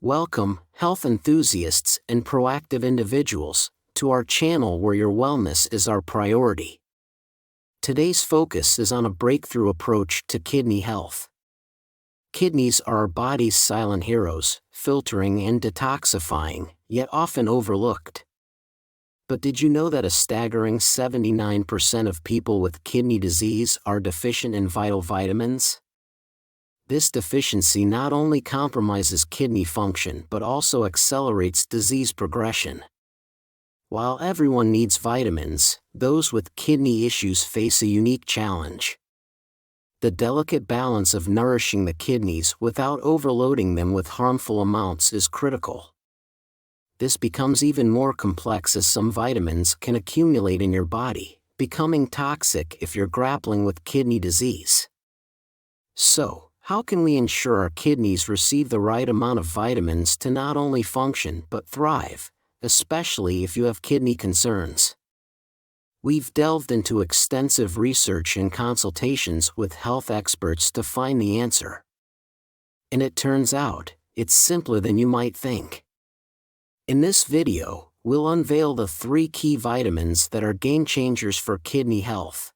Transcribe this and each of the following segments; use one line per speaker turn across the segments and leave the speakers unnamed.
Welcome, health enthusiasts and proactive individuals, to our channel where your wellness is our priority. Today's focus is on a breakthrough approach to kidney health. Kidneys are our body's silent heroes, filtering and detoxifying, yet often overlooked. But did you know that a staggering 79% of people with kidney disease are deficient in vital vitamins? This deficiency not only compromises kidney function but also accelerates disease progression. While everyone needs vitamins, those with kidney issues face a unique challenge. The delicate balance of nourishing the kidneys without overloading them with harmful amounts is critical. This becomes even more complex as some vitamins can accumulate in your body, becoming toxic if you're grappling with kidney disease. So, how can we ensure our kidneys receive the right amount of vitamins to not only function but thrive, especially if you have kidney concerns? We've delved into extensive research and consultations with health experts to find the answer. And it turns out, it's simpler than you might think. In this video, we'll unveil the 3 key vitamins that are game changers for kidney health.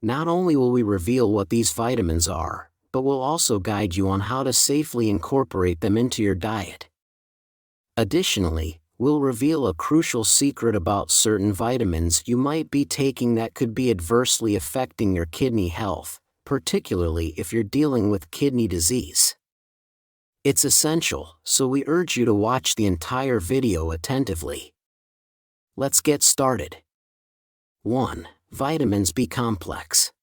Not only will we reveal what these vitamins are, but we'll also guide you on how to safely incorporate them into your diet. Additionally, we'll reveal a crucial secret about certain vitamins you might be taking that could be adversely affecting your kidney health, particularly if you're dealing with kidney disease. It's essential, so we urge you to watch the entire video attentively. Let's get started. 1. Vitamins B-complex.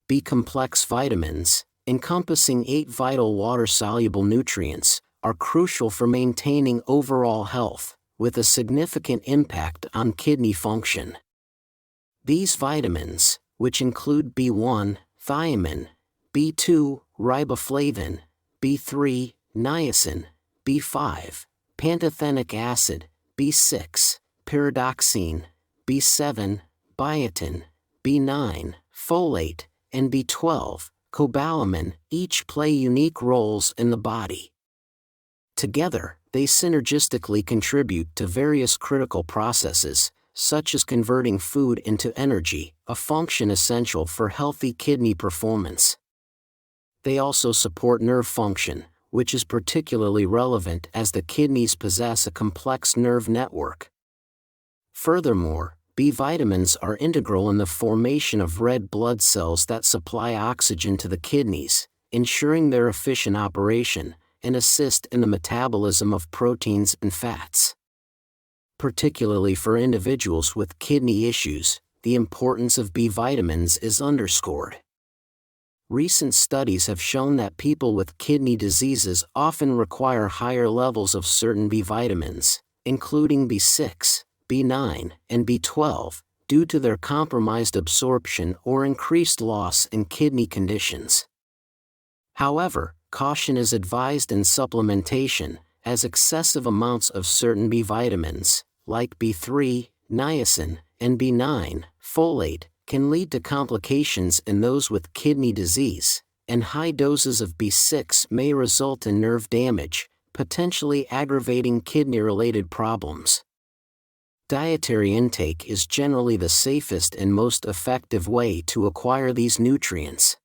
B-complex vitamins, encompassing 8 vital water-soluble nutrients, are crucial for maintaining overall health, with a significant impact on kidney function. These vitamins, which include B1, thiamine, B2, riboflavin, B3, niacin, B5, pantothenic acid, B6, pyridoxine, B7, biotin, B9, folate, and B12, cobalamin, each play unique roles in the body. Together, they synergistically contribute to various critical processes, such as converting food into energy, a function essential for healthy kidney performance. They also support nerve function, which is particularly relevant as the kidneys possess a complex nerve network. Furthermore, B vitamins are integral in the formation of red blood cells that supply oxygen to the kidneys, ensuring their efficient operation, and assist in the metabolism of proteins and fats. Particularly for individuals with kidney issues, the importance of B vitamins is underscored. Recent studies have shown that people with kidney diseases often require higher levels of certain B vitamins, including B6, B9, and B12, due to their compromised absorption or increased loss in kidney conditions. However, caution is advised in supplementation, as excessive amounts of certain B vitamins, like B3, niacin, and B9, folate, can lead to complications in those with kidney disease, and high doses of B6 may result in nerve damage, potentially aggravating kidney-related problems. Dietary intake is generally the safest and most effective way to acquire these nutrients.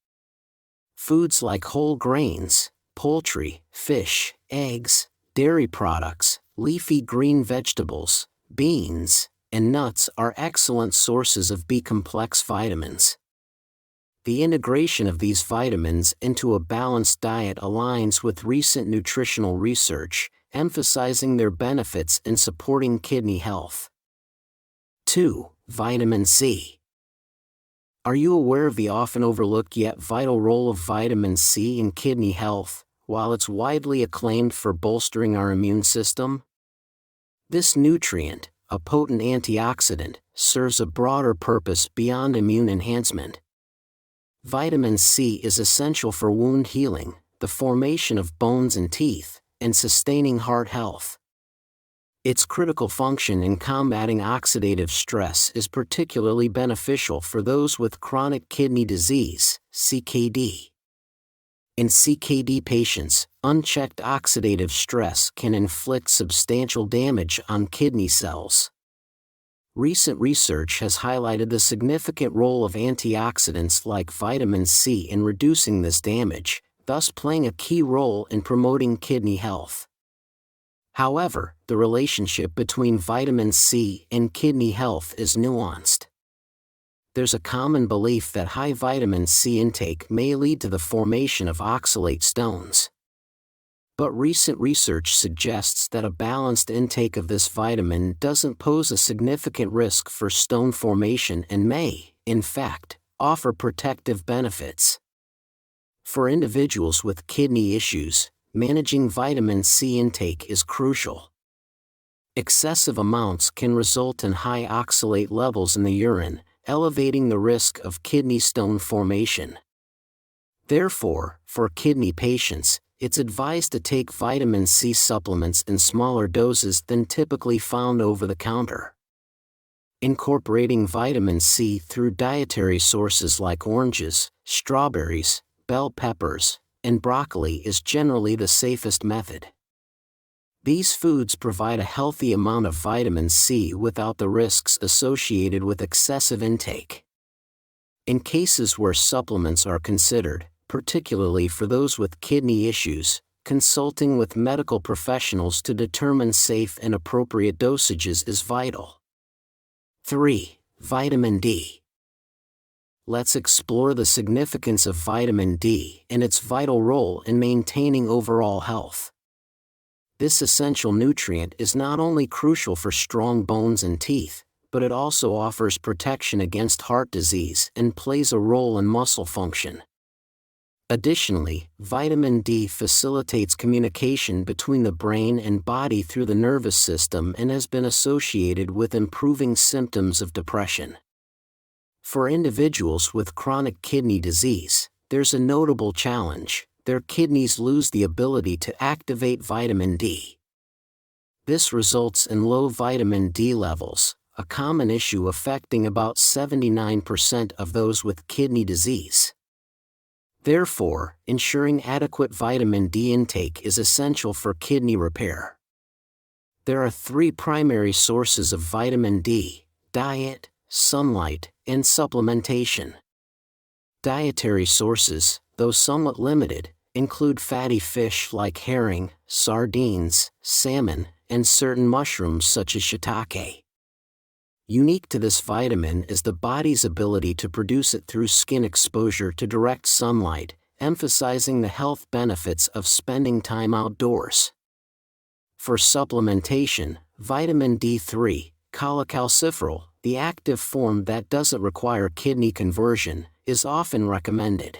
Foods like whole grains, poultry, fish, eggs, dairy products, leafy green vegetables, beans, and nuts are excellent sources of B-complex vitamins. The integration of these vitamins into a balanced diet aligns with recent nutritional research, emphasizing their benefits in supporting kidney health. 2. Vitamin C. Are you aware of the often overlooked yet vital role of vitamin C in kidney health, while it's widely acclaimed for bolstering our immune system? This nutrient, a potent antioxidant, serves a broader purpose beyond immune enhancement. Vitamin C is essential for wound healing, the formation of bones and teeth, and sustaining heart health. Its critical function in combating oxidative stress is particularly beneficial for those with chronic kidney disease, CKD. In CKD patients, unchecked oxidative stress can inflict substantial damage on kidney cells. Recent research has highlighted the significant role of antioxidants like vitamin C in reducing this damage, thus playing a key role in promoting kidney health. However, the relationship between vitamin C and kidney health is nuanced. There's a common belief that high vitamin C intake may lead to the formation of oxalate stones. But recent research suggests that a balanced intake of this vitamin doesn't pose a significant risk for stone formation and may, in fact, offer protective benefits. For individuals with kidney issues, managing vitamin C intake is crucial. Excessive amounts can result in high oxalate levels in the urine, elevating the risk of kidney stone formation. Therefore, for kidney patients, it's advised to take vitamin C supplements in smaller doses than typically found over the counter. Incorporating vitamin C through dietary sources like oranges, strawberries, bell peppers, and broccoli is generally the safest method. These foods provide a healthy amount of vitamin C without the risks associated with excessive intake. In cases where supplements are considered, particularly for those with kidney issues, consulting with medical professionals to determine safe and appropriate dosages is vital. 3. Vitamin D. Let's explore the significance of vitamin D and its vital role in maintaining overall health. This essential nutrient is not only crucial for strong bones and teeth, but it also offers protection against heart disease and plays a role in muscle function. Additionally, vitamin D facilitates communication between the brain and body through the nervous system and has been associated with improving symptoms of depression. For individuals with chronic kidney disease, there's a notable challenge: their kidneys lose the ability to activate vitamin D. This results in low vitamin D levels, a common issue affecting about 79% of those with kidney disease. Therefore, ensuring adequate vitamin D intake is essential for kidney repair. There are 3 primary sources of vitamin D: diet, sunlight, and supplementation. Dietary sources, though somewhat limited, include fatty fish like herring, sardines, salmon, and certain mushrooms such as shiitake. Unique to this vitamin is the body's ability to produce it through skin exposure to direct sunlight, emphasizing the health benefits of spending time outdoors. For supplementation, vitamin D3, cholecalciferol, the active form that doesn't require kidney conversion, is often recommended.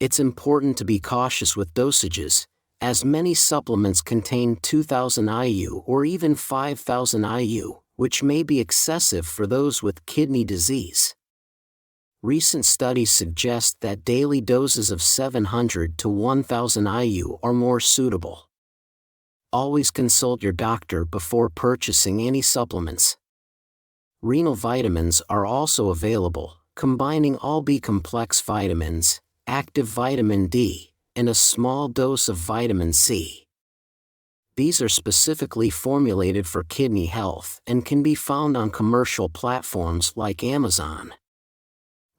It's important to be cautious with dosages, as many supplements contain 2,000 IU or even 5,000 IU, which may be excessive for those with kidney disease. Recent studies suggest that daily doses of 700 to 1,000 IU are more suitable. Always consult your doctor before purchasing any supplements. Renal vitamins are also available, combining all B-complex vitamins, active vitamin D, and a small dose of vitamin C. These are specifically formulated for kidney health and can be found on commercial platforms like Amazon.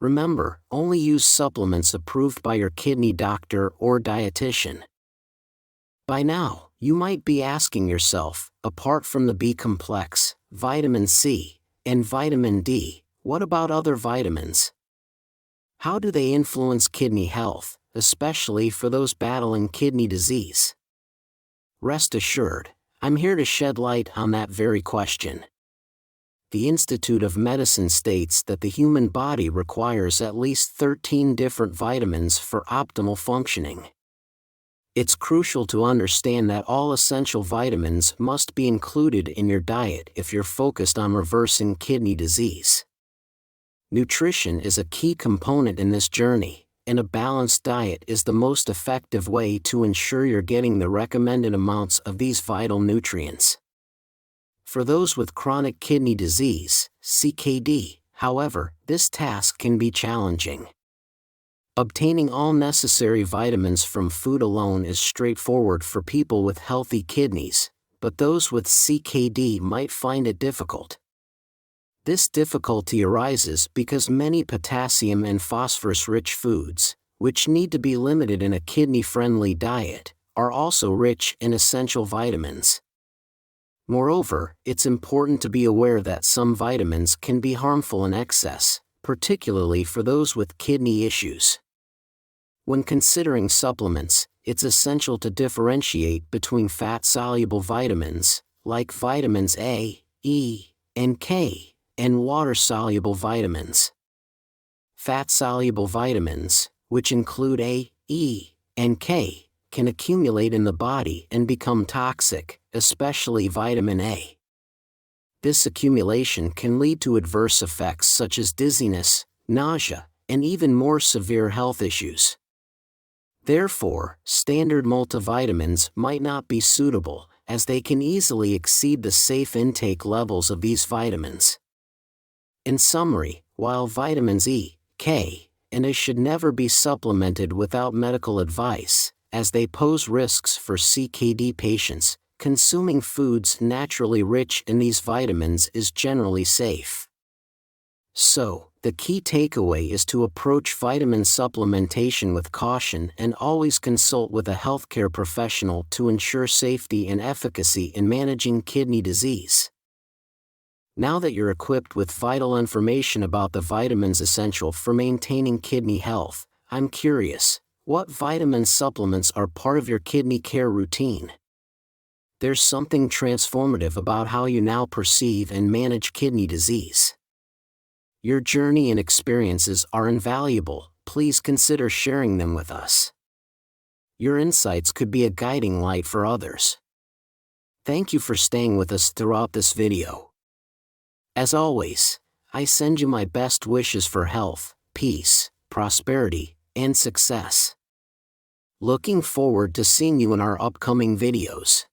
Remember, only use supplements approved by your kidney doctor or dietitian. By now, you might be asking yourself, apart from the B-complex, vitamin C, and vitamin D, what about other vitamins? How do they influence kidney health, especially for those battling kidney disease? Rest assured, I'm here to shed light on that very question. The Institute of Medicine states that the human body requires at least 13 different vitamins for optimal functioning. It's crucial to understand that all essential vitamins must be included in your diet if you're focused on reversing kidney disease. Nutrition is a key component in this journey, and a balanced diet is the most effective way to ensure you're getting the recommended amounts of these vital nutrients. For those with chronic kidney disease, CKD, however, this task can be challenging. Obtaining all necessary vitamins from food alone is straightforward for people with healthy kidneys, but those with CKD might find it difficult. This difficulty arises because many potassium and phosphorus-rich foods, which need to be limited in a kidney-friendly diet, are also rich in essential vitamins. Moreover, it's important to be aware that some vitamins can be harmful in excess, particularly for those with kidney issues. When considering supplements, it's essential to differentiate between fat-soluble vitamins, like vitamins A, E, and K, and water-soluble vitamins. Fat-soluble vitamins, which include A, E, and K, can accumulate in the body and become toxic, especially vitamin A. This accumulation can lead to adverse effects such as dizziness, nausea, and even more severe health issues. Therefore, standard multivitamins might not be suitable, as they can easily exceed the safe intake levels of these vitamins. In summary, while vitamins E, K, and A should never be supplemented without medical advice, as they pose risks for CKD patients, consuming foods naturally rich in these vitamins is generally safe. So, the key takeaway is to approach vitamin supplementation with caution and always consult with a healthcare professional to ensure safety and efficacy in managing kidney disease. Now that you're equipped with vital information about the vitamins essential for maintaining kidney health, I'm curious, what vitamin supplements are part of your kidney care routine? There's something transformative about how you now perceive and manage kidney disease. Your journey and experiences are invaluable. Please consider sharing them with us. Your insights could be a guiding light for others. Thank you for staying with us throughout this video. As always, I send you my best wishes for health, peace, prosperity, and success. Looking forward to seeing you in our upcoming videos.